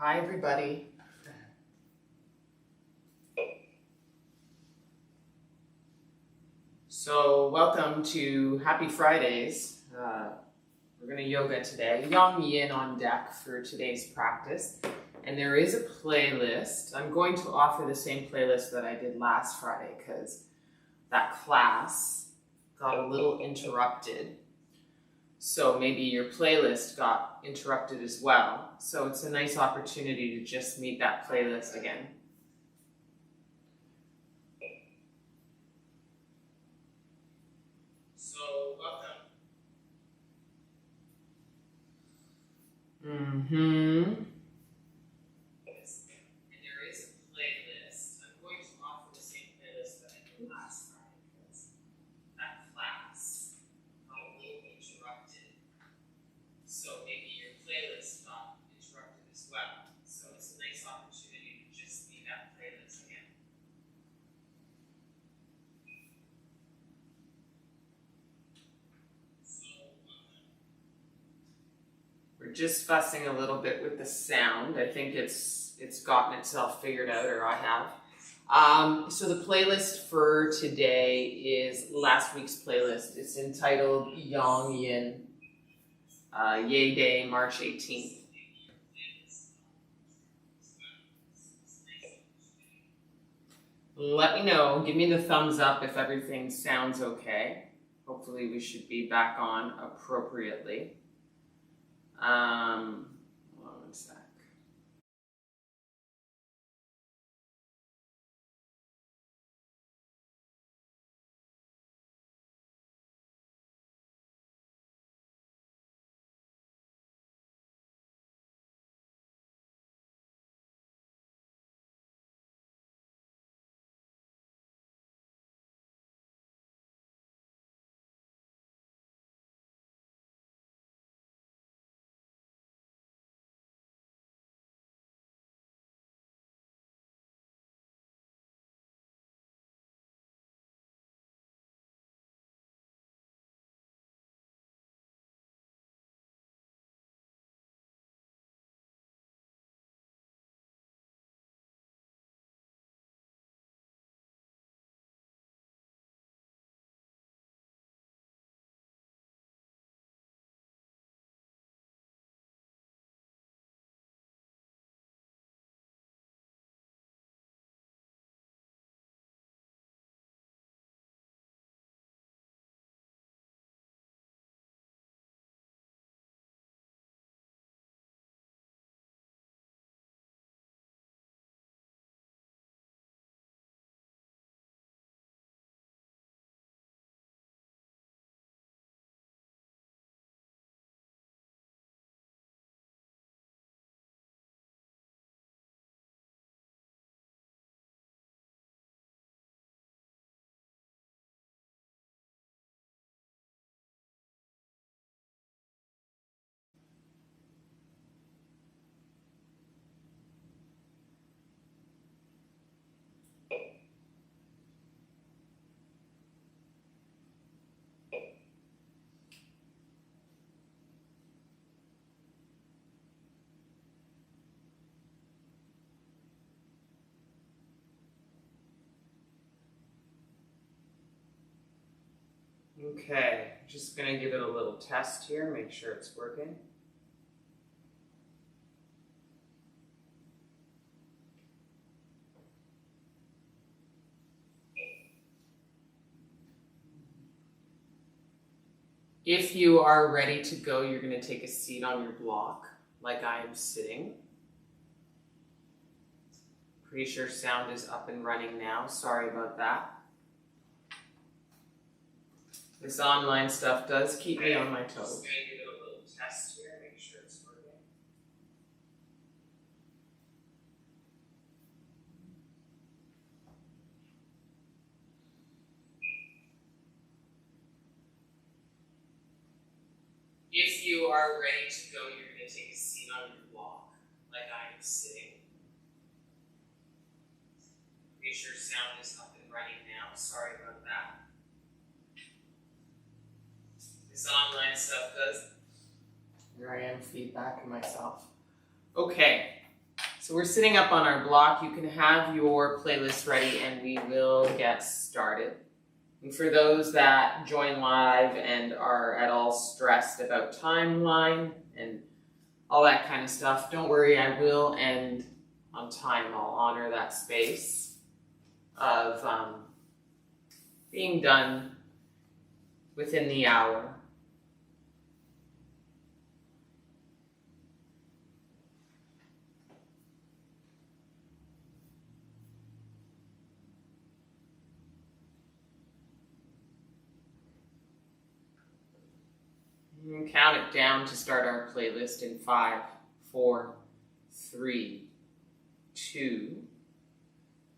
Hi, everybody. So, welcome to Happy Fridays. We're going to yoga today. YIN on deck for today's practice. And there is a playlist. I'm going to offer the same playlist that I did last Friday because that class got a little interrupted. So maybe your playlist got interrupted as well. So it's a nice opportunity to just meet that playlist again. So welcome. And there is a playlist. I'm going to offer the same playlist that I did last Friday because that class got a little interrupted. So maybe your playlist got interrupted as well. So it's a nice opportunity to just see that playlist again. We're just fussing a little bit with the sound. I think it's gotten itself figured out, or I have. So the playlist for today is last week's playlist. It's entitled YIN. Yay Day, March 18th. Let me know, give me the thumbs up if everything sounds okay. Hopefully we should be back on appropriately. Hold on one sec. Okay, just gonna give it a little test here, make sure it's working. If you are ready to go, you're gonna take a seat on your block, like I am sitting. Pretty sure sound is up and running now, sorry about that. This online stuff does keep me on my toes. Just gonna give it a little test here, make sure it's working. If you are ready to go, you're going to take a seat on your block, like I am sitting. Pretty sure sound is up and running now, sorry about that. This online stuff does. Here I am feedbacking myself. Okay, So we're sitting up on our block. You can have your playlist ready and we will get started. And for those that join live and are at all stressed about timeline and all that kind of stuff, don't worry, I will end on time. I'll honor that space of being done within the hour. And count it down to start our playlist in 5, 4, 3, 2,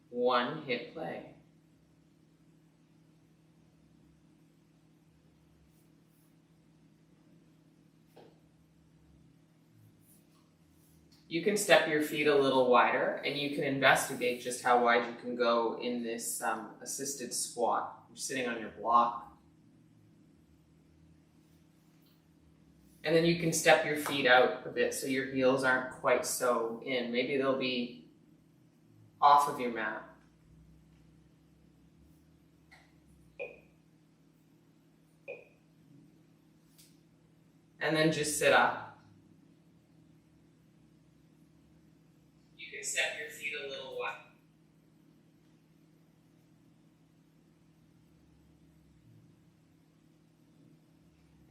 1, hit play. You can step your feet a little wider and you can investigate just how wide you can go in this assisted squat. You're sitting on your block. And then you can step your feet out a bit so your heels aren't quite so in. Maybe they'll be off of your mat. And then just sit up. You can step your feet a little wide.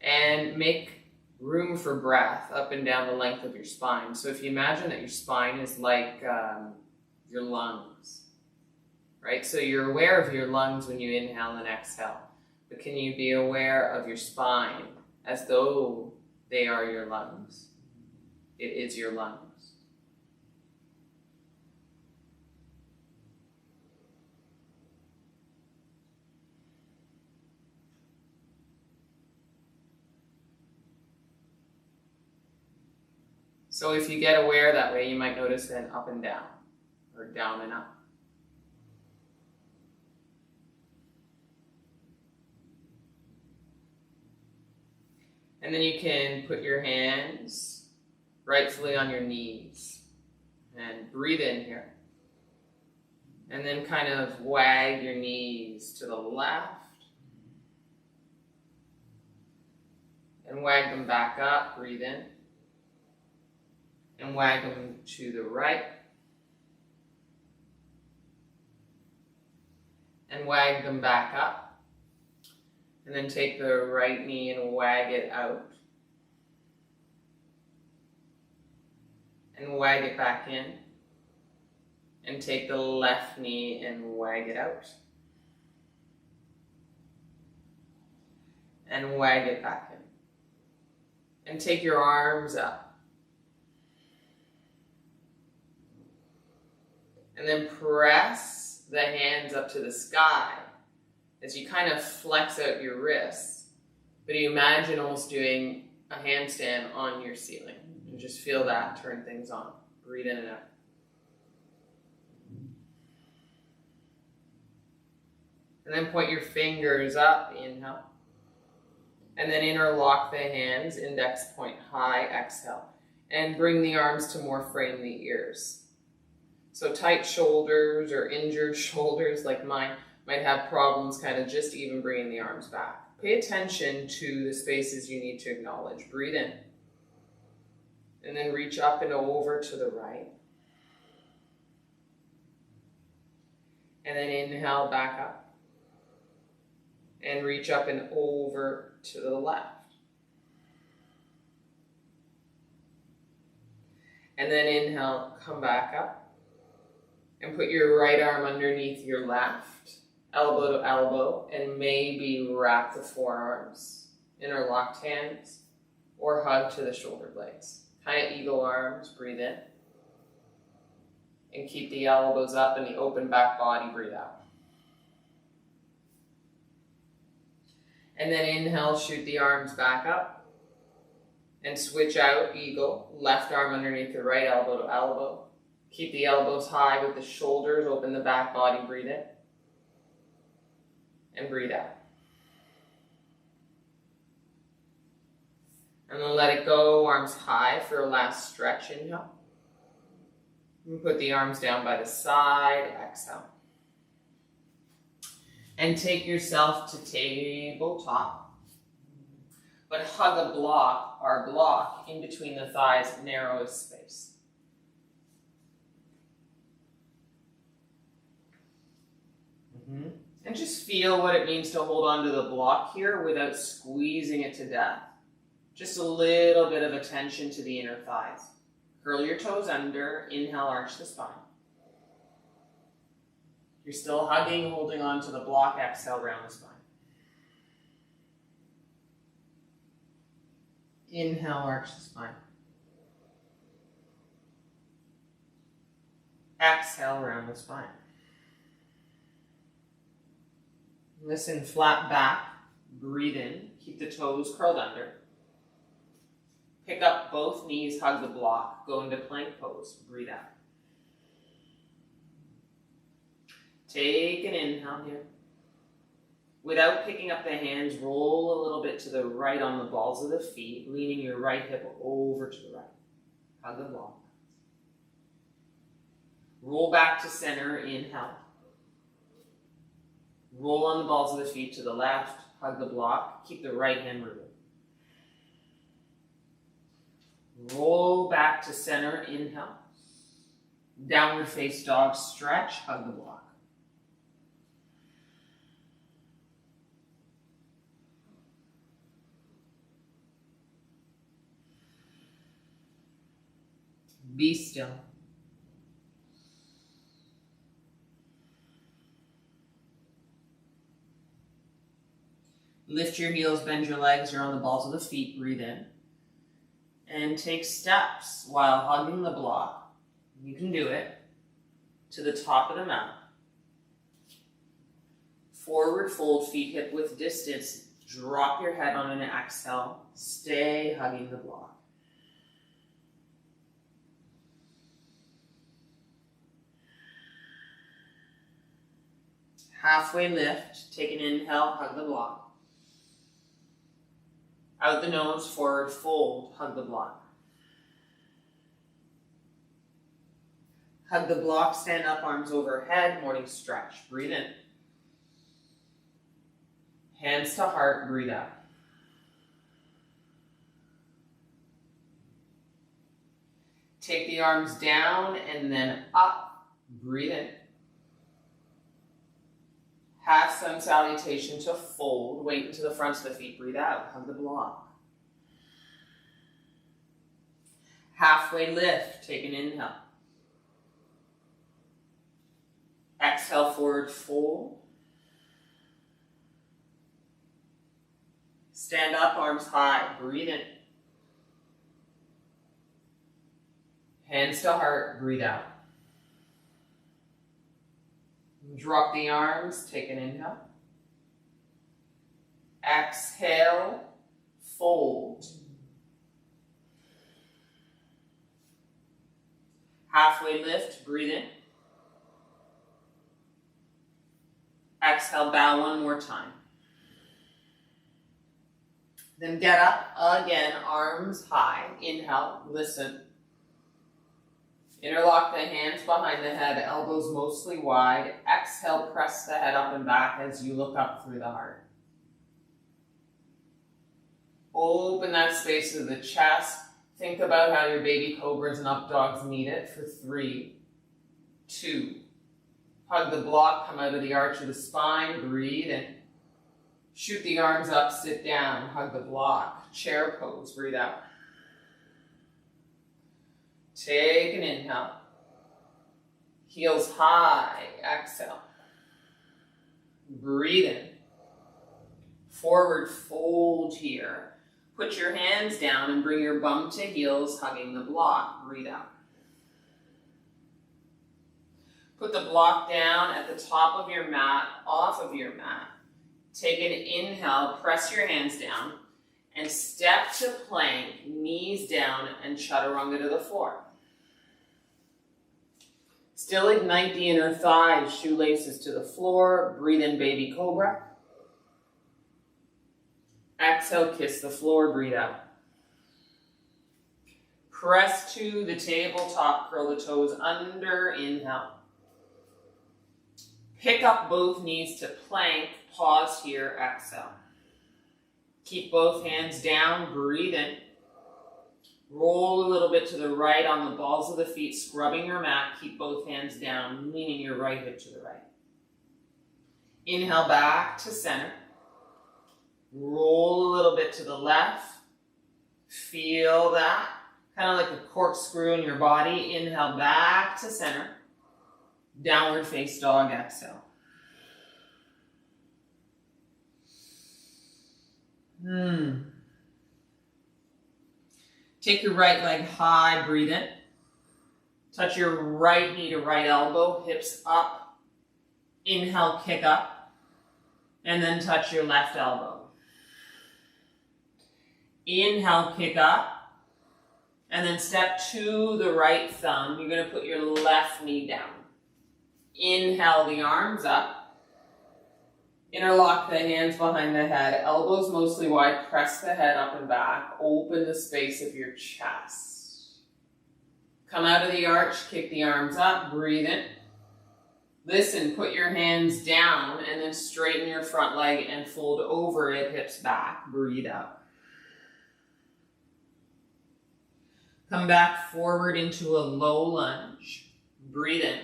And make room for breath up and down the length of your spine. So if you imagine that your spine is like your lungs, right? So you're aware of your lungs when you inhale and exhale, but can you be aware of your spine as though they are your lungs? It is your lungs. So if you get aware that way, you might notice an up and down, or down and up. And then you can put your hands rightfully on your knees and breathe in here. And then kind of wag your knees to the left and wag them back up, breathe in. And wag them to the right. And wag them back up. And then take the right knee and wag it out. And wag it back in. And take the left knee and wag it out. And wag it back in. And take your arms up. And then press the hands up to the sky as you kind of flex out your wrists. But you imagine almost doing a handstand on your ceiling. And just feel that turn things on. Breathe in and out. And then point your fingers up, inhale. And then interlock the hands, index point high, exhale. And bring the arms to more frame the ears. So tight shoulders or injured shoulders like mine might have problems kind of just even bringing the arms back. Pay attention to the spaces you need to acknowledge. Breathe in. And then reach up and over to the right. And then inhale back up. And reach up and over to the left. And then inhale, come back up. And put your right arm underneath your left, elbow to elbow, and maybe wrap the forearms, interlocked hands, or hug to the shoulder blades. Kind of eagle arms, breathe in. And keep the elbows up and the open back body, breathe out. And then inhale, shoot the arms back up. And switch out, eagle, left arm underneath the right, elbow to elbow. Keep the elbows high with the shoulders, open the back body, breathe in. And breathe out. And then let it go, arms high for a last stretch, inhale. And put the arms down by the side, exhale. And take yourself to tabletop. But hug a block, our block, in between the thighs, narrowest space. And just feel what it means to hold on to the block here without squeezing it to death. Just a little bit of attention to the inner thighs. Curl your toes under, inhale, arch the spine. You're still hugging, holding on to the block, exhale, round the spine. Inhale, arch the spine. Exhale, round the spine. Listen, flat back, breathe in, keep the toes curled under. Pick up both knees, hug the block, go into plank pose, breathe out. Take an inhale here. Without picking up the hands, roll a little bit to the right on the balls of the feet, leaning your right hip over to the right. Hug the block. Roll back to center, inhale. Roll on the balls of the feet to the left, hug the block, keep the right hand rooted. Roll back to center, inhale. Downward face dog, stretch, hug the block. Be still. Lift your heels, bend your legs, you're on the balls of the feet, breathe in. And take steps while hugging the block. You can do it. To the top of the mat. Forward fold, feet hip width distance. Drop your head on an exhale. Stay hugging the block. Halfway lift, take an inhale, hug the block. Out the nose, forward fold, hug the block. Hug the block, stand up, arms overhead, morning stretch. Breathe in. Hands to heart, breathe out. Take the arms down and then up, breathe in. Half sun salutation to fold. Weight into the fronts of the feet. Breathe out. Hug the block. Halfway lift. Take an inhale. Exhale, forward fold. Stand up, arms high. Breathe in. Hands to heart. Breathe out. Drop the arms, take an inhale. Exhale, fold. Halfway lift, breathe in. Exhale, bow one more time. Then get up again, arms high. Inhale, listen. Interlock the hands behind the head, elbows mostly wide. Exhale, press the head up and back as you look up through the heart. Open that space of the chest. Think about how your baby cobras and up dogs need it for 3, 2. Hug the block, come out of the arch of the spine, breathe in. Shoot the arms up, sit down, hug the block. Chair pose, breathe out. Take an inhale. Heels high, exhale. Breathe in. Forward fold here. Put your hands down and bring your bum to heels, hugging the block. Breathe out. Put the block down at the top of your mat, off of your mat. Take an inhale, press your hands down, and step to plank, knees down, and chaturanga to the floor. Still ignite the inner thighs, shoelaces to the floor. Breathe in, baby cobra. Exhale, kiss the floor, breathe out. Press to the tabletop, curl the toes under, inhale. Pick up both knees to plank, pause here, exhale. Keep both hands down, breathe in. Roll a little bit to the right on the balls of the feet, scrubbing your mat. Keep both hands down, leaning your right hip to the right. Inhale back to center. Roll a little bit to the left. Feel that. Kind of like a corkscrew in your body. Inhale back to center. Downward face dog, exhale. Take your right leg high, breathe in. Touch your right knee to right elbow, hips up. Inhale, kick up. And then touch your left elbow. Inhale, kick up. And then step to the right thumb. You're going to put your left knee down. Inhale the arms up. Interlock the hands behind the head. Elbows mostly wide. Press the head up and back. Open the space of your chest. Come out of the arch. Kick the arms up. Breathe in. Listen. Put your hands down and then straighten your front leg and fold over it. Hips back. Breathe out. Come back forward into a low lunge. Breathe in.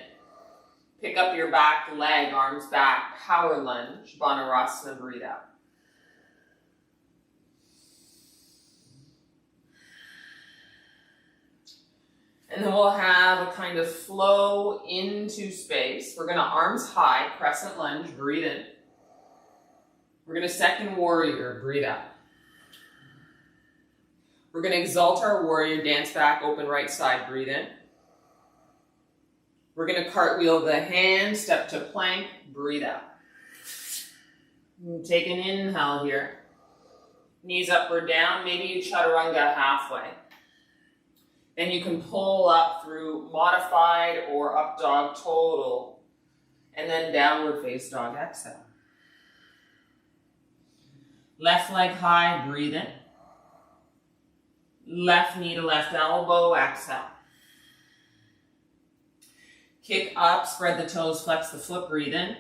Pick up your back leg, arms back, power lunge, Banarasana, breathe out. And then we'll have a kind of flow into space. We're going to arms high, crescent lunge, breathe in. We're going to second warrior, breathe out. We're going to exalt our warrior, dance back, open right side, breathe in. We're going to cartwheel the hands, step to plank, breathe out. Take an inhale here. Knees up or down, maybe you chaturanga halfway. Then you can pull up through modified or up dog total. And then downward face dog, exhale. Left leg high, breathe in. Left knee to left elbow, exhale. Kick up, spread the toes, flex the foot, breathe in,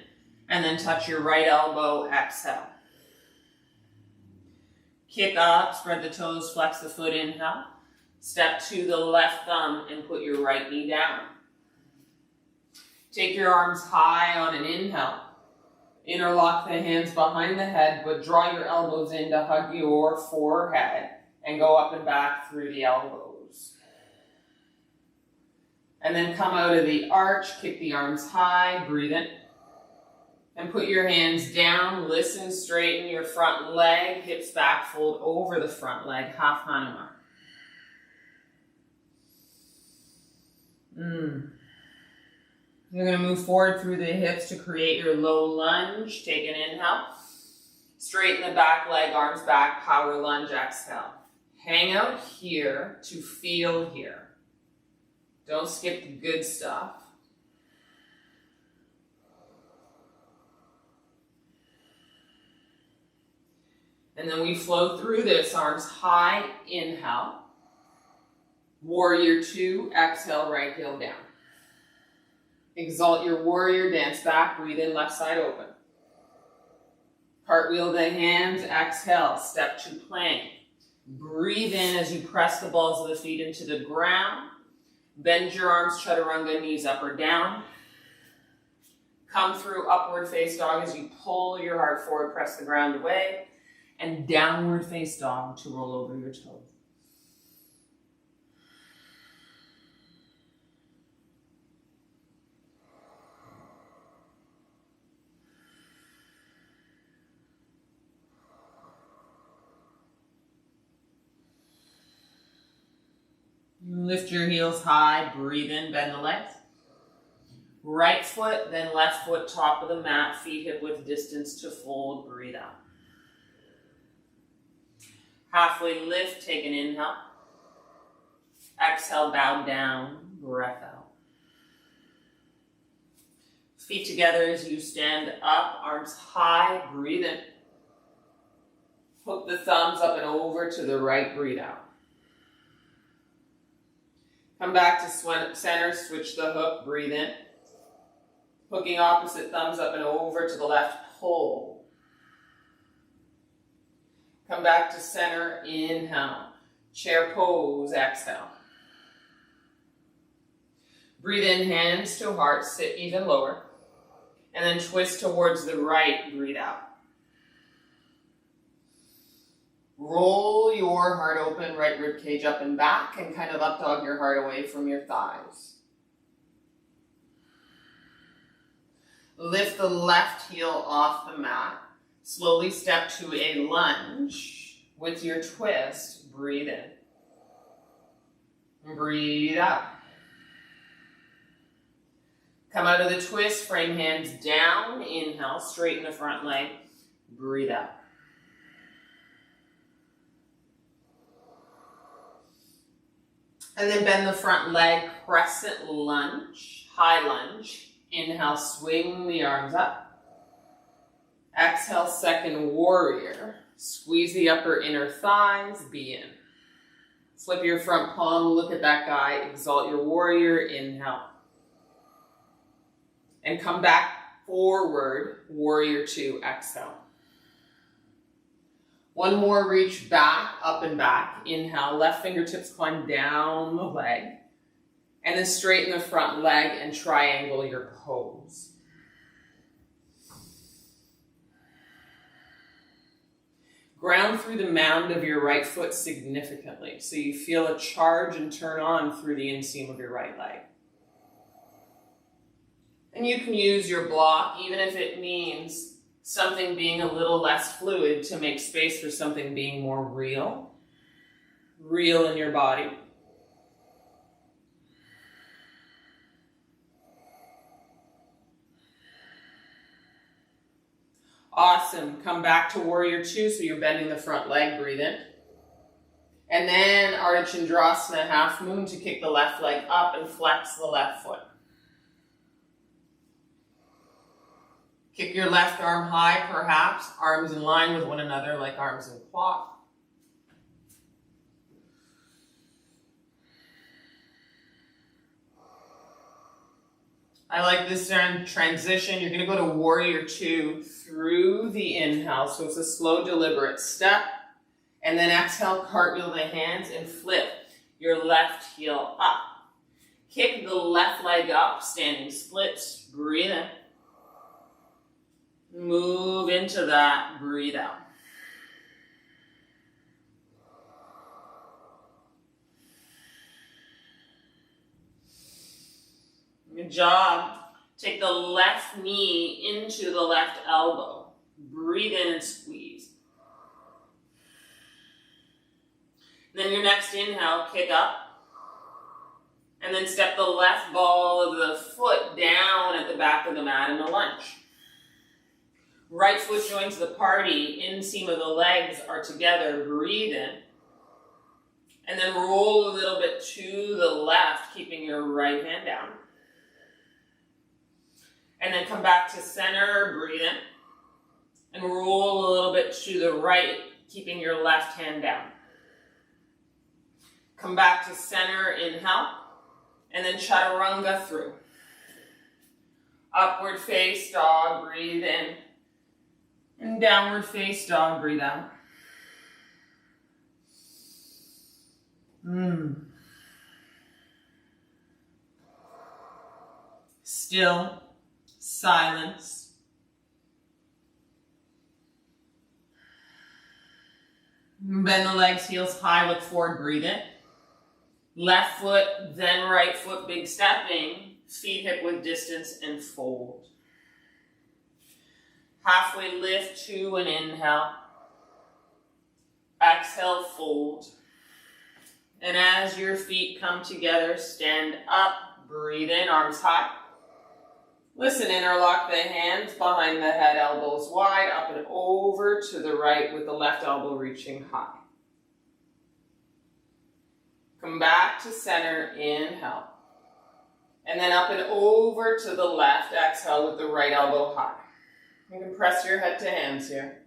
and then touch your right elbow, exhale. Kick up, spread the toes, flex the foot, inhale. Step to the left thumb and put your right knee down. Take your arms high on an inhale. Interlock the hands behind the head, but draw your elbows in to hug your forehead and go up and back through the elbows. And then come out of the arch, kick the arms high, breathe in. And put your hands down, listen, straighten your front leg, hips back, fold over the front leg, half Hanuman. You're going to move forward through the hips to create your low lunge. Take an inhale. Straighten the back leg, arms back, power lunge, exhale. Hang out here to feel here. Don't skip the good stuff. And then we flow through this, arms high, inhale. Warrior 2, exhale, right heel down. Exalt your warrior, dance back, breathe in, left side open. Cartwheel the hands, exhale, step to plank. Breathe in as you press the balls of the feet into the ground. Bend your arms, chaturanga, knees up or down. Come through upward face dog as you pull your heart forward, press the ground away. And downward face dog to roll over your toes. Lift your heels high, breathe in, bend the legs. Right foot, then left foot, top of the mat, feet hip width distance to fold, breathe out. Halfway lift, take an inhale. Exhale, bow down, breath out. Feet together as you stand up, arms high, breathe in. Hook the thumbs up and over to the right, breathe out. Come back to center, switch the hook, breathe in. Hooking opposite thumbs up and over to the left, pull. Come back to center, inhale. Chair pose, exhale. Breathe in, hands to heart, sit even lower. And then twist towards the right, breathe out. Roll your heart open, right rib cage up and back, and kind of up dog your heart away from your thighs. Lift the left heel off the mat. Slowly step to a lunge. With your twist, breathe in. Breathe out. Come out of the twist, frame hands down. Inhale, straighten the front leg. Breathe out. And then bend the front leg, crescent lunge, high lunge. Inhale, swing the arms up. Exhale, second warrior. Squeeze the upper inner thighs, be in. Flip your front palm, look at that guy, exalt your warrior, inhale. And come back forward, warrior two, exhale. One more, reach back, up and back. Inhale, left fingertips climb down the leg. And then straighten the front leg and triangle your pose. Ground through the mound of your right foot significantly, so you feel a charge and turn on through the inseam of your right leg. And you can use your block, even if it means something being a little less fluid, to make space for something being more real in your body. Awesome. Come back to warrior two, so you're bending the front leg, breathe in. And then Ardha Chandrasana, half moon, to kick the left leg up and flex the left foot. Kick your left arm high, perhaps, arms in line with one another like arms in clock. I like this transition. You're going to go to warrior two through the inhale. So it's a slow, deliberate step. And then exhale, cartwheel the hands and flip your left heel up. Kick the left leg up, standing splits, breathe in. Move into that, breathe out. Good job. Take the left knee into the left elbow. Breathe in and squeeze. Then your next inhale, kick up. And then step the left ball of the foot down at the back of the mat in a lunge. Right foot joins the party. Inseam of the legs are together. Breathe in. And then roll a little bit to the left, keeping your right hand down. And then come back to center, breathe in. And roll a little bit to the right, keeping your left hand down. Come back to center, inhale. And then chaturanga through. Upward face dog, breathe in. And downward face dog, breathe out. Still. Silence. Bend the legs, heels high, look forward, breathe in. Left foot, then right foot, big stepping. Feet hip width distance and fold. Halfway lift to an inhale. Exhale, fold. And as your feet come together, stand up, breathe in, arms high. Listen, interlock the hands behind the head, elbows wide, up and over to the right with the left elbow reaching high. Come back to center, inhale. And then up and over to the left, exhale with the right elbow high. You can press your head to hands here.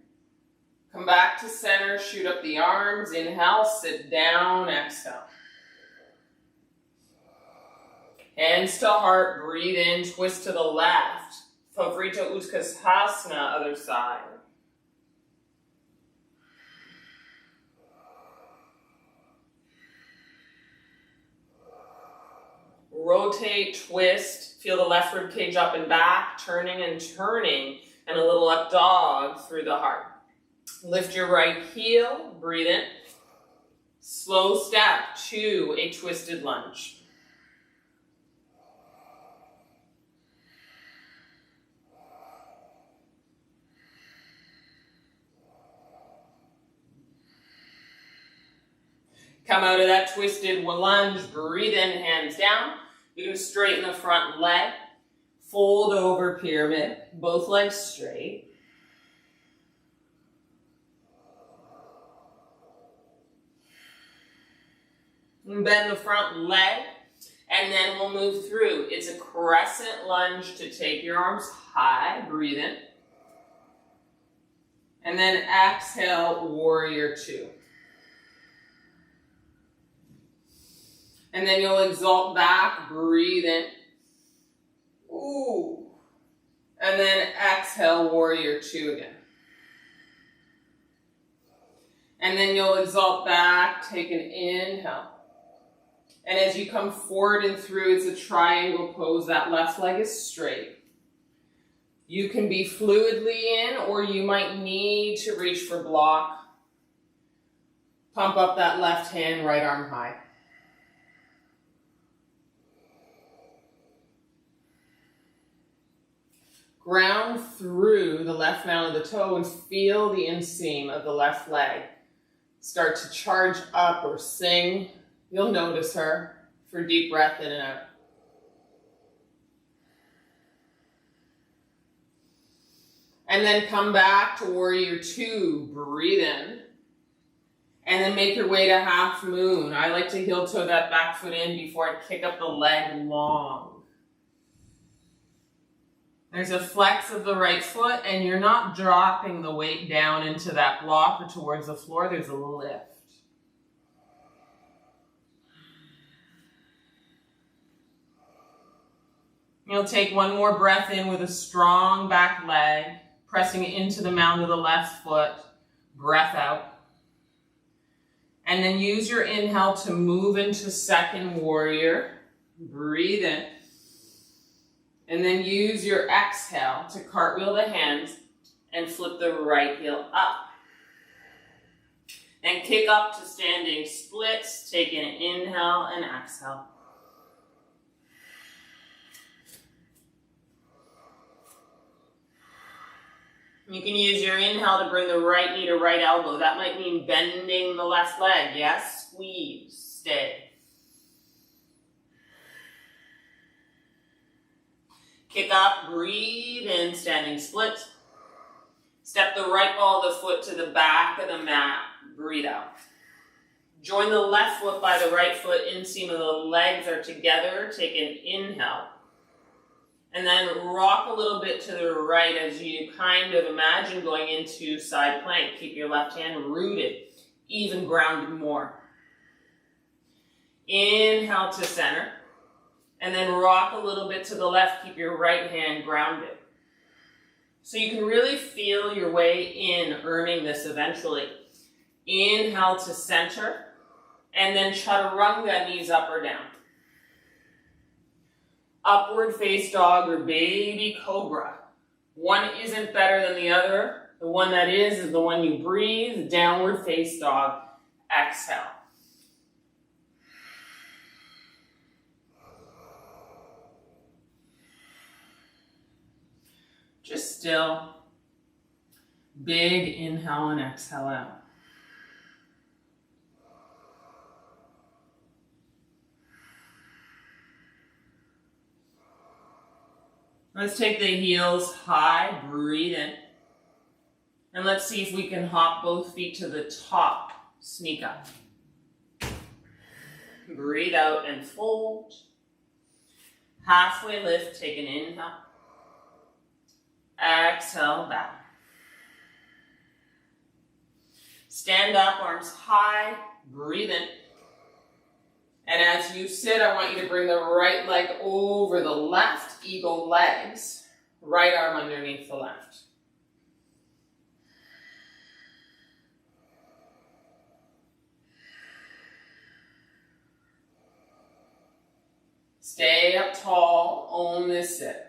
Come back to center, shoot up the arms, inhale, sit down, exhale. Hands to heart, breathe in, twist to the left. Pavrita Utkatasana, other side. Rotate, twist, feel the left rib cage up and back, turning, and a little up dog through the heart. Lift your right heel, breathe in. Slow step to a twisted lunge. Come out of that twisted lunge, breathe in, hands down. You're going to straighten the front leg, fold over pyramid, both legs straight. And bend the front leg, and then we'll move through. It's a crescent lunge to take your arms high, breathe in. And then exhale, warrior two. And then you'll exalt back, breathe in. Ooh. And then exhale, warrior two again. And then you'll exalt back, take an inhale. And as you come forward and through, it's a triangle pose. That left leg is straight. You can be fluidly in, or you might need to reach for block. Pump up that left hand, right arm high. Ground through the left mount of the toe and feel the inseam of the left leg. Start to charge up or sing. You'll notice her for deep breath in and out. And then come back to warrior two. Breathe in. And then make your way to half moon. I like to heel toe that back foot in before I kick up the leg long. There's a flex of the right foot, and you're not dropping the weight down into that block or towards the floor. There's a lift. You'll take one more breath in with a strong back leg, pressing into the mound of the left foot. Breath out. And then use your inhale to move into second warrior. Breathe in. And then use your exhale to cartwheel the hands and flip the right heel up. And kick up to standing splits. Take an inhale and exhale. You can use your inhale to bring the right knee to right elbow. That might mean bending the left leg. Yes, squeeze, stay. Kick up, breathe in, standing split. Step the right ball of the foot to the back of the mat. Breathe out. Join the left foot by the right foot. Inseam of the legs are together. Take an inhale. And then rock a little bit to the right as you kind of imagine going into side plank. Keep your left hand rooted, even grounded more. Inhale to center. And then rock a little bit to the left. Keep your right hand grounded. So you can really feel your way in, earning this eventually. Inhale to center. And then chaturanga, knees up or down. Upward face dog or baby cobra. One isn't better than the other. The one that is the one you breathe. Downward face dog. Exhale. Just still. Big inhale and exhale out. Let's take the heels high, breathe in. And let's see if we can hop both feet to the top. Sneak up. Breathe out and fold. Halfway lift, take an inhale. Exhale back. Stand up, arms high, breathe in. And as you sit, I want you to bring the right leg over the left, eagle legs, right arm underneath the left. Stay up tall, own this sit.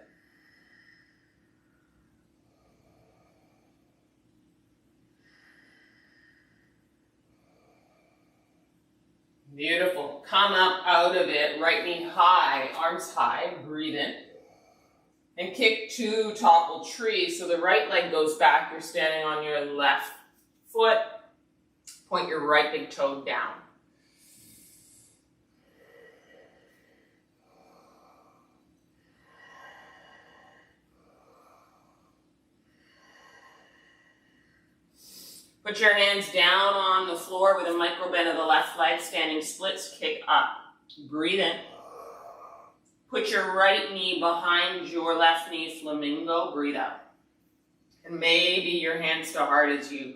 Beautiful. Come up out of it, right knee high, arms high, breathe in. And kick to topple tree, so the right leg goes back, you're standing on your left foot, point your right big toe down. Put your hands down on the floor with a micro bend of the left leg, standing splits, kick up. Breathe in. Put your right knee behind your left knee, flamingo, breathe out. And maybe your hands to heart as you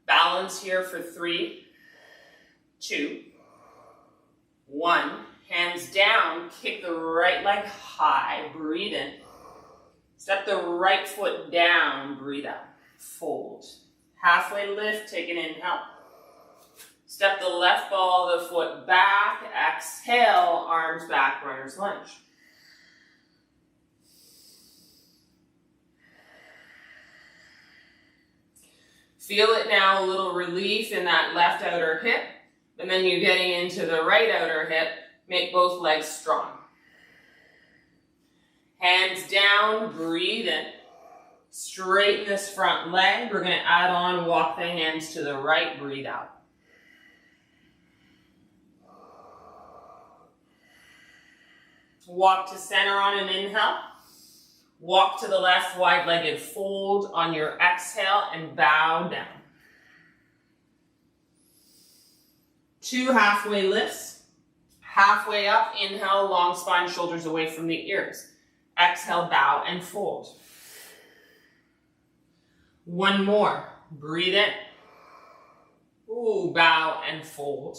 balance here for 3, 2, 1. Hands down, kick the right leg high, breathe in. Step the right foot down, breathe out. Fold. Halfway lift, take an inhale. Step the left ball of the foot back, exhale, arms back, runner's lunge. Feel it now, a little relief in that left outer hip, and then you're getting into the right outer hip, make both legs strong. Hands down, breathe in. Straighten this front leg. We're going to add on, walk the hands to the right, breathe out. Walk to center on an inhale. Walk to the left, wide-legged fold on your exhale and bow down. 2 halfway lifts. Halfway up, inhale, long spine, shoulders away from the ears. Exhale, bow and fold. 1 more. Breathe in. Ooh, bow and fold.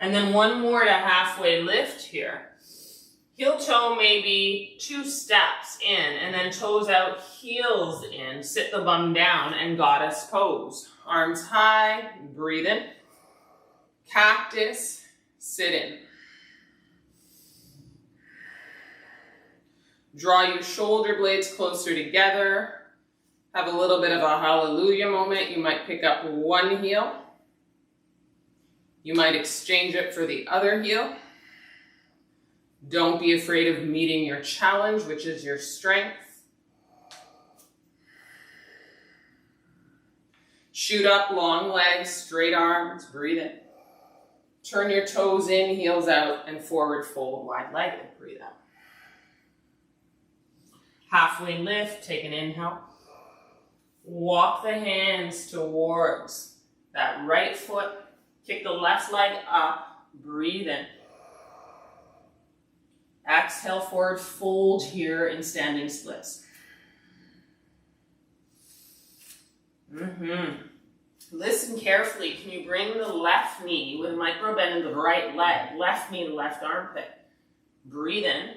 And then 1 more to halfway lift here. Heel toe maybe 2 steps in, and then toes out, heels in. Sit the bum down and goddess pose. Arms high, breathe in. Cactus, sit in. Draw your shoulder blades closer together. Have a little bit of a hallelujah moment. You might pick up 1 heel. You might exchange it for the other heel. Don't be afraid of meeting your challenge, which is your strength. Shoot up, long legs, straight arms, breathe in. Turn your toes in, heels out, and forward fold, wide-legged, breathe out. Halfway lift, take an inhale. Walk the hands towards that right foot. Kick the left leg up, breathe in. Exhale, forward fold here in standing splits. Listen carefully. Can you bring the left knee with a micro bend of the right leg, left knee to left armpit? Breathe in.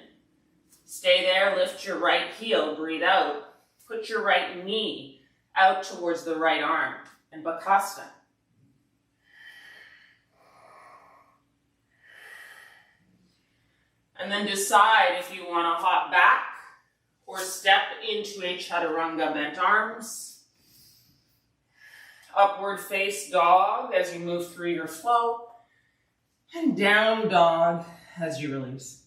Stay there, lift your right heel, breathe out. Put your right knee out towards the right arm and Bakasta. And then decide if you want to hop back or step into a chaturanga, bent arms. Upward face dog as you move through your flow. And down dog as you release.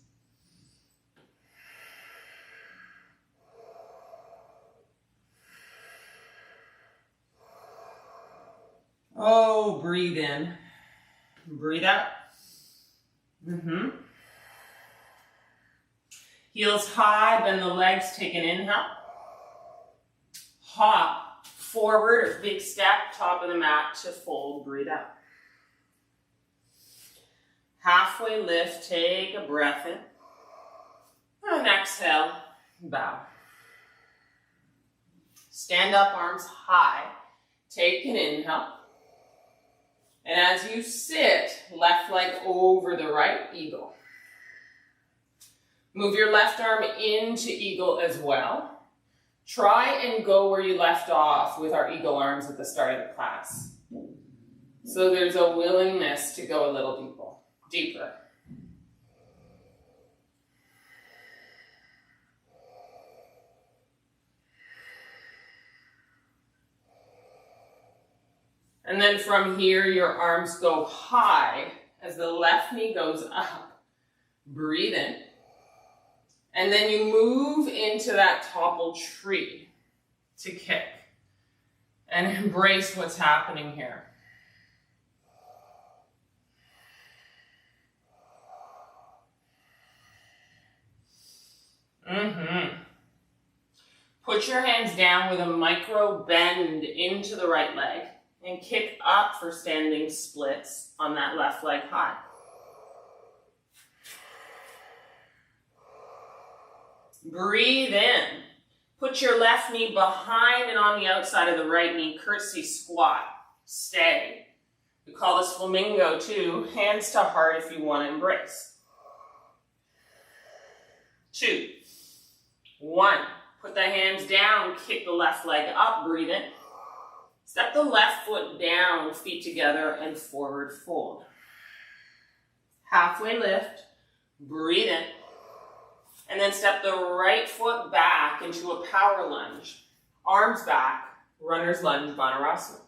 Oh, breathe in. Breathe out. Heels high, bend the legs, take an inhale. Hop forward, or big step, top of the mat to fold, breathe out. Halfway lift, take a breath in. And exhale, bow. Stand up, arms high. Take an inhale. And as you sit, left leg over the right, eagle. Move your left arm into eagle as well. Try and go where you left off with our eagle arms at the start of the class. So there's a willingness to go a little deeper. And then from here, your arms go high as the left knee goes up. Breathe in. And then you move into that toppled tree to kick. And embrace what's happening here. Put your hands down with a micro bend into the right leg. And kick up for standing splits on that left leg high. Breathe in. Put your left knee behind and on the outside of the right knee. Curtsy squat. Stay. We call this flamingo too. Hands to heart if you want to embrace. 2, 1. Put the hands down. Kick the left leg up. Breathe in. Step the left foot down, feet together, and forward fold. Halfway lift, breathe in, and then step the right foot back into a power lunge. Arms back, runner's lunge, Vanarasana.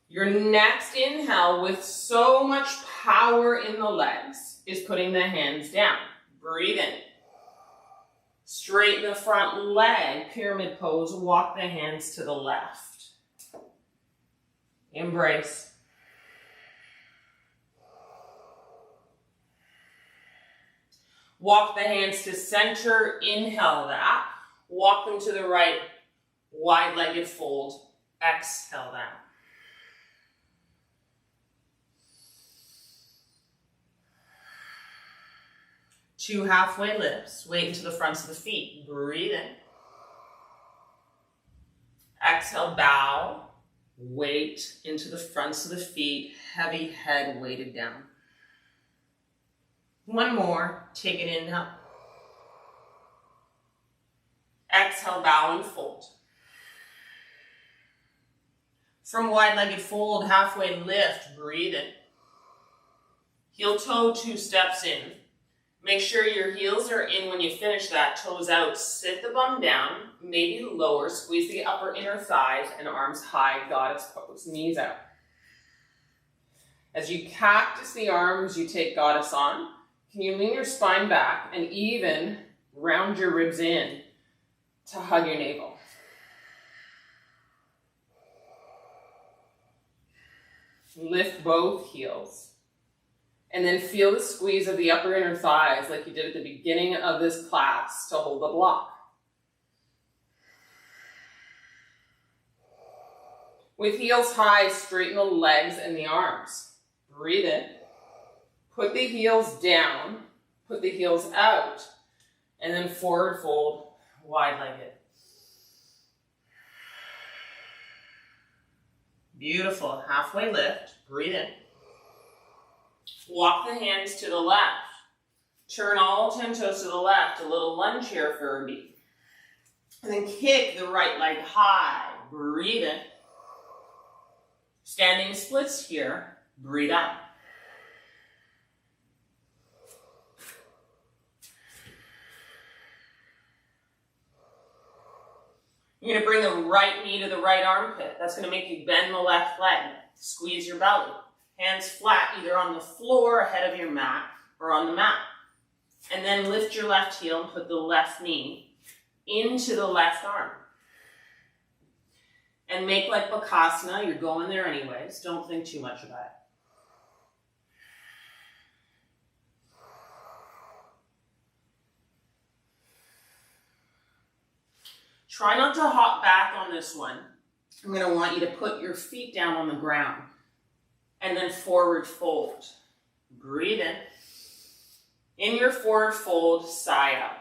Your next inhale with so much power in the legs is putting the hands down. Breathe in. Straighten the front leg, pyramid pose, walk the hands to the left. Embrace. Walk the hands to center, inhale that. Walk them to the right, wide-legged fold, exhale that. Two halfway lifts. Weight into the fronts of the feet. Breathe in. Exhale, bow. Weight into the fronts of the feet. Heavy head weighted down. One more. Take an inhale. Exhale, bow and fold. From wide-legged fold, halfway lift. Breathe in. Heel toe, 2 steps in. Make sure your heels are in when you finish that, toes out, sit the bum down, maybe lower, squeeze the upper inner thighs and arms high, goddess pose, knees out. As you cactus the arms, you take goddess on. Can you lean your spine back and even round your ribs in to hug your navel? Lift both heels. And then feel the squeeze of the upper inner thighs like you did at the beginning of this class to hold the block. With heels high, straighten the legs and the arms. Breathe in. Put the heels down. Put the heels out. And then forward fold, wide-legged. Beautiful. Halfway lift. Breathe in. Walk the hands to the left. Turn all 10 toes to the left. A little lunge here for a beat. And then kick the right leg high. Breathe in. Standing splits here. Breathe out. You're going to bring the right knee to the right armpit. That's going to make you bend the left leg. Squeeze your belly. Hands flat, either on the floor ahead of your mat or on the mat. And then lift your left heel and put the left knee into the left arm. And make like Bakasana. You're going there anyways. Don't think too much about it. Try not to hop back on this one. I'm going to want you to put your feet down on the ground. And then forward fold. Breathe in. In your forward fold, side up.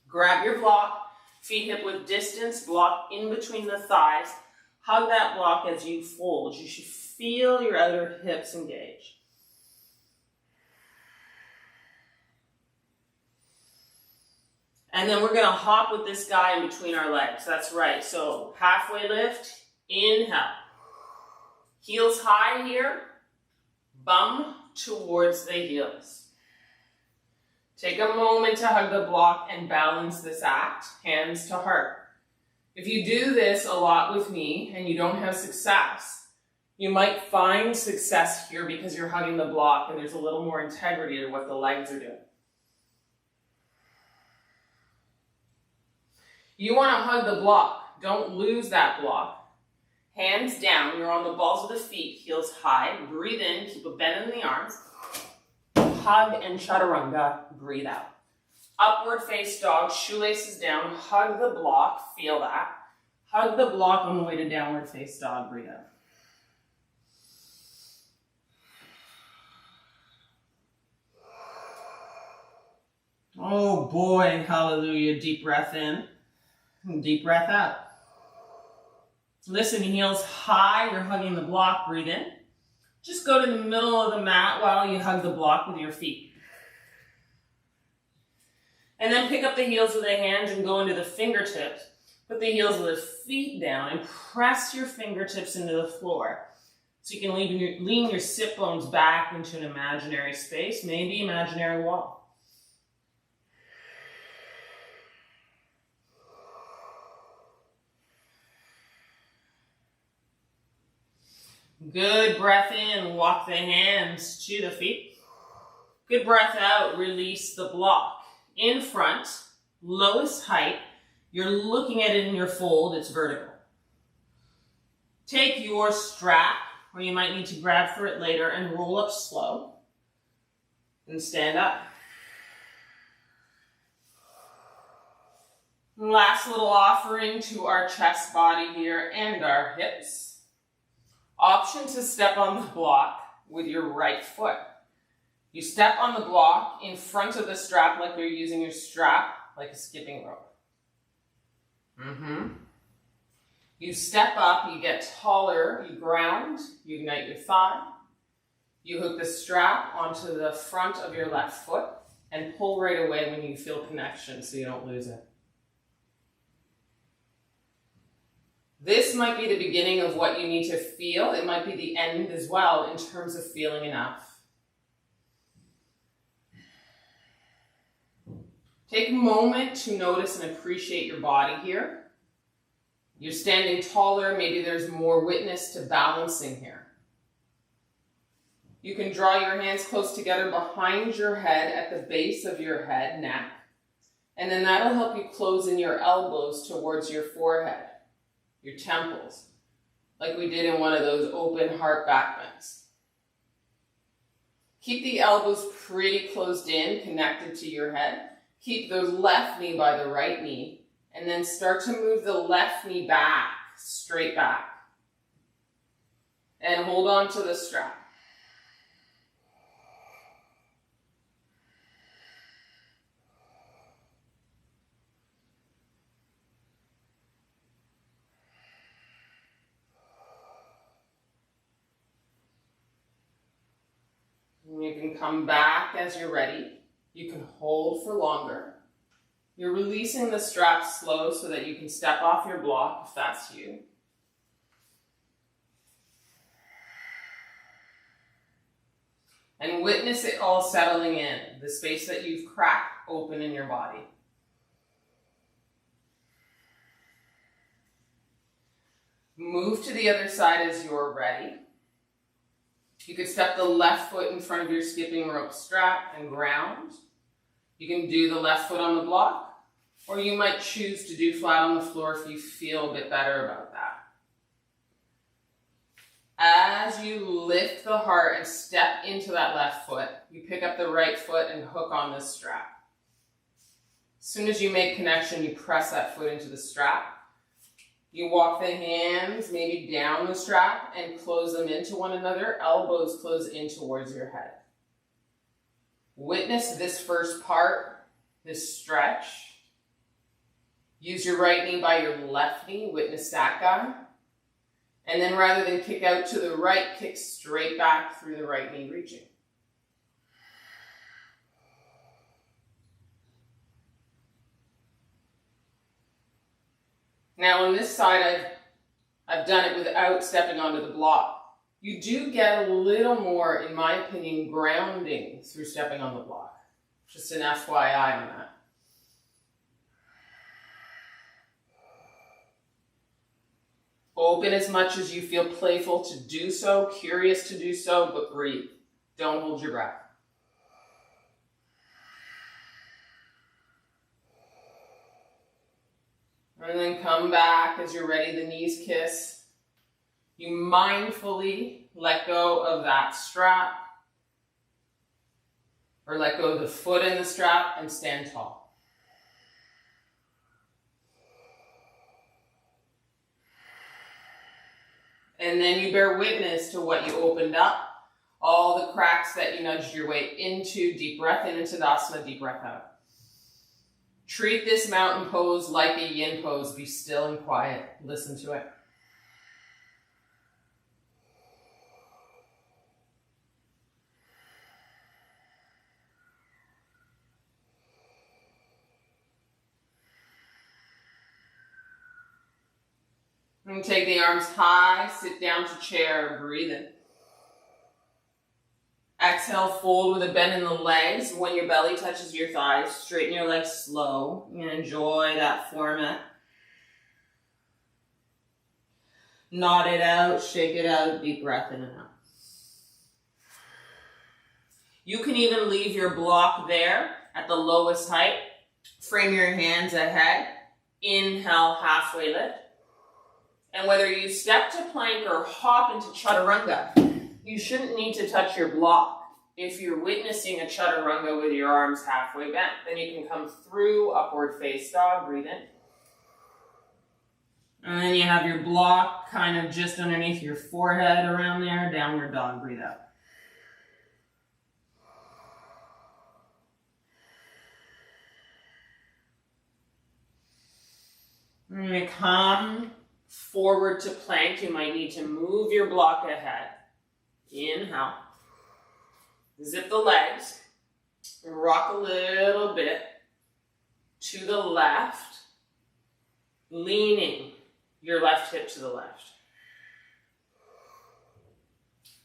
Grab your block, feet hip width distance, block in between the thighs. Hug that block as you fold. You should feel your outer hips engage. And then we're going to hop with this guy in between our legs. That's right. So halfway lift, inhale. Heels high here, bum towards the heels. Take a moment to hug the block and balance this act, hands to heart. If you do this a lot with me and you don't have success, you might find success here because you're hugging the block and there's a little more integrity to what the legs are doing. You want to hug the block. Don't lose that block. Hands down, you're on the balls of the feet, heels high. Breathe in, keep a bend in the arms. Hug and chaturanga, breathe out. Upward face dog, shoelaces down, hug the block, feel that. Hug the block on the way to downward face dog, breathe out. Oh boy, hallelujah, deep breath in, and deep breath out. Listen, heels high, you're hugging the block, breathe in. Just go to the middle of the mat while you hug the block with your feet. And then pick up the heels of the hands and go into the fingertips. Put the heels of the feet down and press your fingertips into the floor. So you can lean your sit bones back into an imaginary space, maybe imaginary wall. Good breath in, walk the hands to the feet. Good breath out, release the block. In front, lowest height, you're looking at it in your fold, it's vertical. Take your strap, or you might need to grab for it later, and roll up slow. And stand up. Last little offering to our chest body here and our hips. Option to step on the block with your right foot. You step on the block in front of the strap like you're using your strap like a skipping rope. You step up, you get taller, you ground, you ignite your thigh. You hook the strap onto the front of your left foot and pull right away when you feel connection so you don't lose it. This might be the beginning of what you need to feel. It might be the end as well in terms of feeling enough. Take a moment to notice and appreciate your body here. You're standing taller, maybe there's more witness to balancing here. You can draw your hands close together behind your head at the base of your head, neck, and then that'll help you close in your elbows towards your forehead, your temples, like we did in one of those open heart back bends. Keep the elbows pretty closed in, connected to your head. Keep the left knee by the right knee, and then start to move the left knee back, straight back. And hold on to the strap. You can come back as you're ready. You can hold for longer. You're releasing the strap slow so that you can step off your block if that's you. And witness it all settling in, the space that you've cracked open in your body. Move to the other side as you're ready. You could step the left foot in front of your skipping rope strap and ground. You can do the left foot on the block, or you might choose to do flat on the floor if you feel a bit better about that. As you lift the heart and step into that left foot, you pick up the right foot and hook on this strap. As soon as you make connection, you press that foot into the strap. You walk the hands maybe down the strap and close them into one another. Elbows close in towards your head. Witness this first part, this stretch. Use your right knee by your left knee. Witness that guy. And then rather than kick out to the right, kick straight back through the right knee, reaching. Now on this side, I've done it without stepping onto the block. You do get a little more, in my opinion, grounding through stepping on the block. Just an FYI on that. Open as much as you feel playful to do so, curious to do so, but breathe. Don't hold your breath. And then come back as you're ready, the knees kiss. You mindfully let go of that strap, or let go of the foot in the strap and stand tall. And then you bear witness to what you opened up, all the cracks that you nudged your way into. Deep breath in into Tadasana, deep breath out. Treat this mountain pose like a yin pose. Be still and quiet. Listen to it. And take the arms high, sit down to chair, breathe in. Exhale, fold with a bend in the legs. When your belly touches your thighs, straighten your legs slow and enjoy that format. Nod it out, shake it out, deep breath in and out. You can even leave your block there at the lowest height. Frame your hands ahead. Inhale, halfway lift. And whether you step to plank or hop into chaturanga, you shouldn't need to touch your block. If you're witnessing a chaturanga with your arms halfway bent, then you can come through upward face dog, breathe in. And then you have your block kind of just underneath your forehead around there, downward dog, breathe out. And you come forward to plank. You might need to move your block ahead. Inhale. Zip the legs. Rock a little bit to the left, leaning your left hip to the left.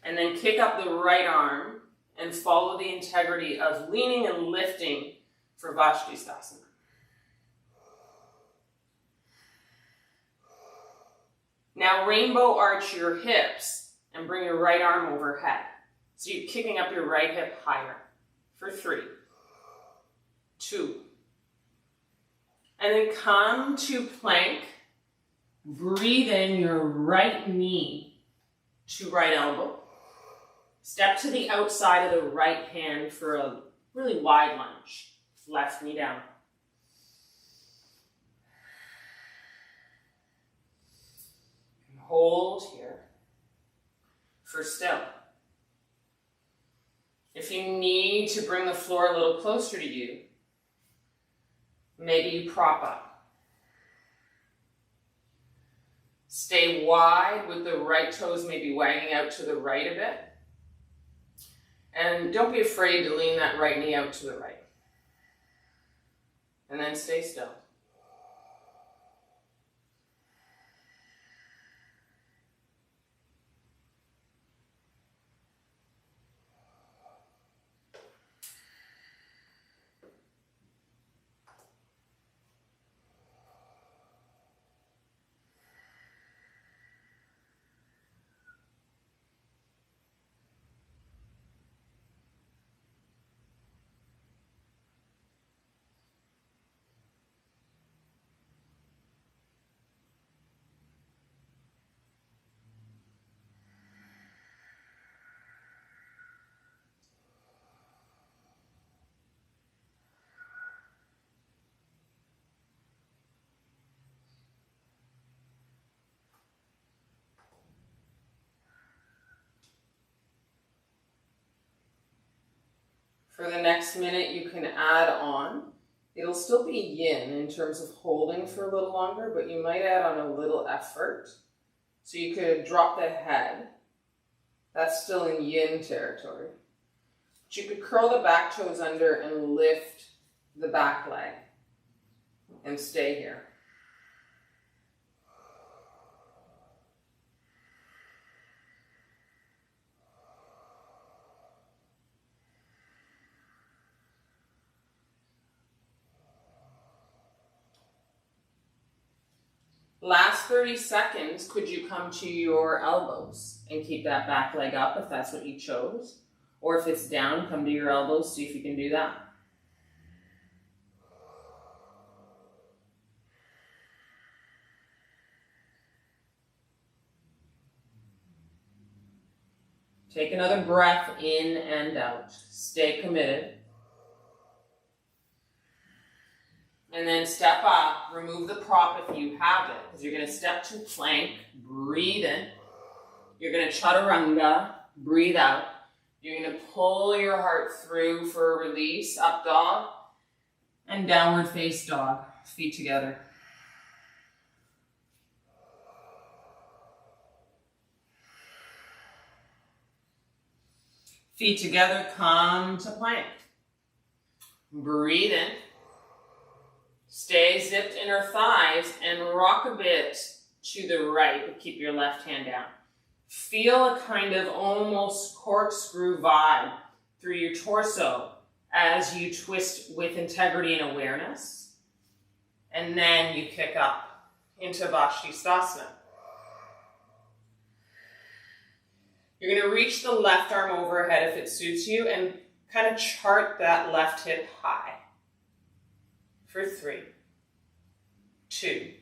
And then kick up the right arm and follow the integrity of leaning and lifting for Vajradhisthana. Now rainbow arch your hips and bring your right arm overhead. So you're kicking up your right hip higher for 3, 2. And then come to plank. Breathe in your right knee to right elbow. Step to the outside of the right hand for a really wide lunge. Left knee down. Hold here for still. If you need to bring the floor a little closer to you, maybe you prop up. Stay wide with the right toes maybe wagging out to the right a bit. And don't be afraid to lean that right knee out to the right. And then stay still. For the next minute, you can add on. It'll still be yin in terms of holding for a little longer, but you might add on a little effort. So you could drop the head. That's still in yin territory. But you could curl the back toes under and lift the back leg and stay here. Last 30 seconds, could you come to your elbows and keep that back leg up if that's what you chose? Or if it's down, come to your elbows, see if you can do that. Take another breath in and out. Stay committed. And then step up, remove the prop if you have it, because you're going to step to plank, breathe in. You're going to chaturanga, breathe out. You're going to pull your heart through for a release, up dog, and downward face dog, feet together. Feet together, come to plank. Breathe in. Stay zipped inner thighs and rock a bit to the right, but keep your left hand down. Feel a kind of almost corkscrew vibe through your torso as you twist with integrity and awareness. And then you kick up into Vashisthasana. You're going to reach the left arm overhead if it suits you and kind of chart that left hip high. For 3, 2.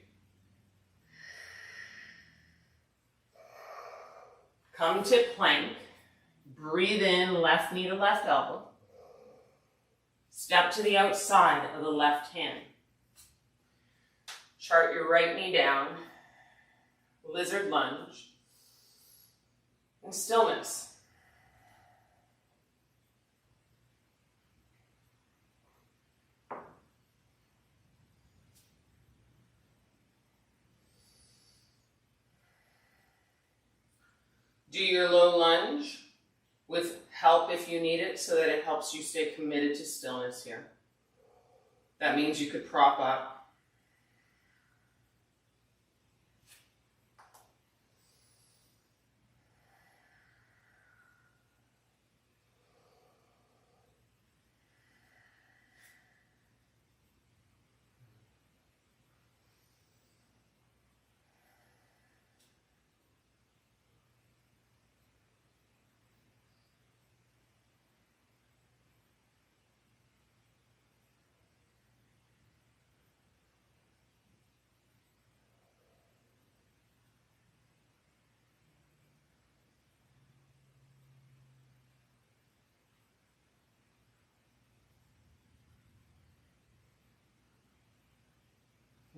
Come to plank. Breathe in, left knee to left elbow. Step to the outside of the left hand. Chart your right knee down. Lizard lunge. And stillness. Do your low lunge with help if you need it so that it helps you stay committed to stillness here. That means you could prop up.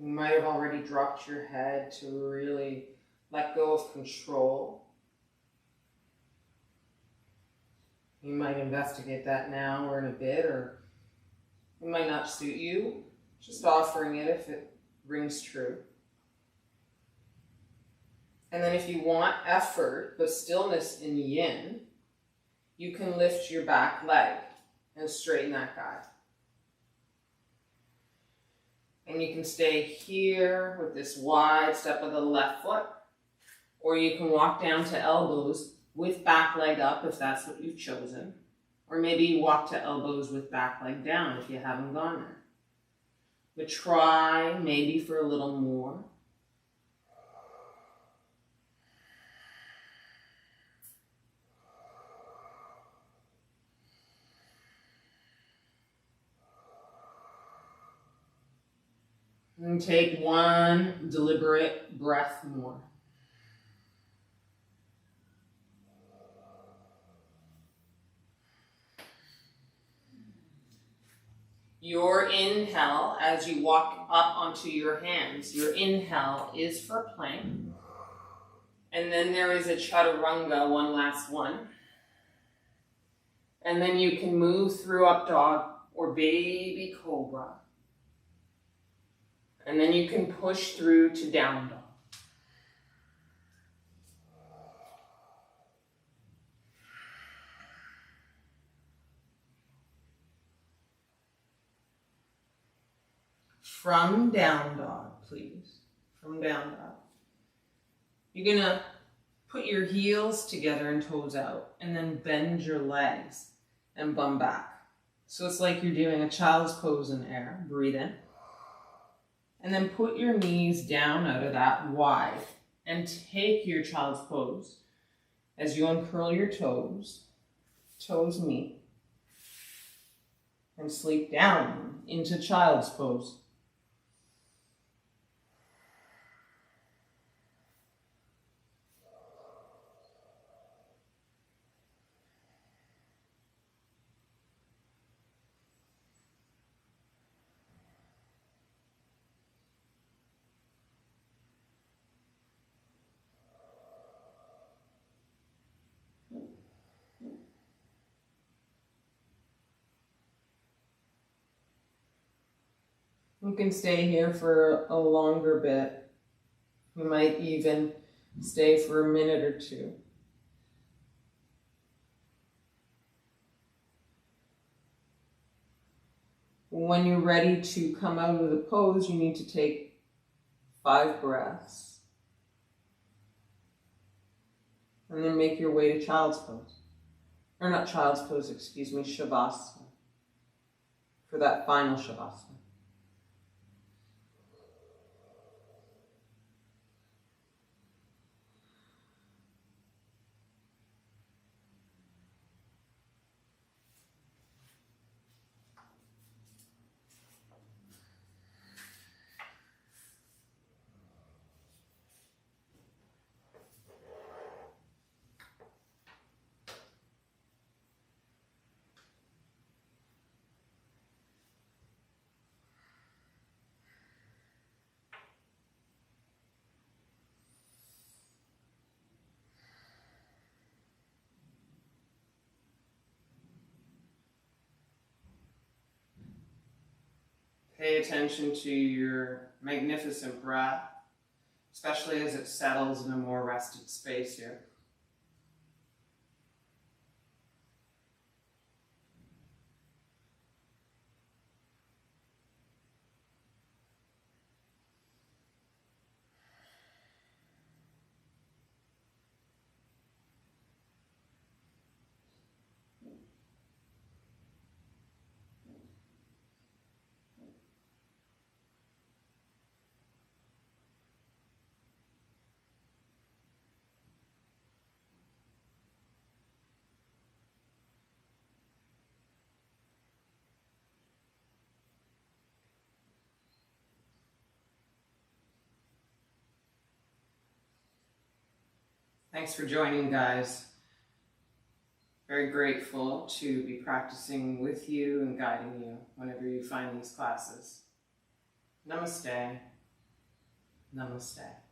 You might have already dropped your head to really let go of control. You might investigate that now or in a bit, or it might not suit you. Just offering it if it rings true. And then if you want effort but stillness in yin, you can lift your back leg and straighten that guy. And you can stay here with this wide step of the left foot, or you can walk down to elbows with back leg up if that's what you've chosen, or maybe you walk to elbows with back leg down if you haven't gone there. But try maybe for a little more. And take one deliberate breath more. Your inhale as you walk up onto your hands. Your inhale is for plank. And then there is a chaturanga, one last one. And then you can move through up dog or baby cobra. And then you can push through to down dog. From down dog, please. From down dog. You're gonna put your heels together and toes out, and then bend your legs and bum back. So it's like you're doing a child's pose in air. Breathe in. And then put your knees down out of that wide and take your child's pose. As you uncurl your toes, toes meet, and sleep down into child's pose. You can stay here for a longer bit. You might even stay for a minute or two. When you're ready to come out of the pose, you need to take 5 breaths. And then make your way to child's pose. Or not child's pose, excuse me, Shavasana. For that final Shavasana. Pay attention to your magnificent breath, especially as it settles in a more rested space here. Thanks for joining, guys. Very grateful to be practicing with you and guiding you whenever you find these classes. Namaste. Namaste.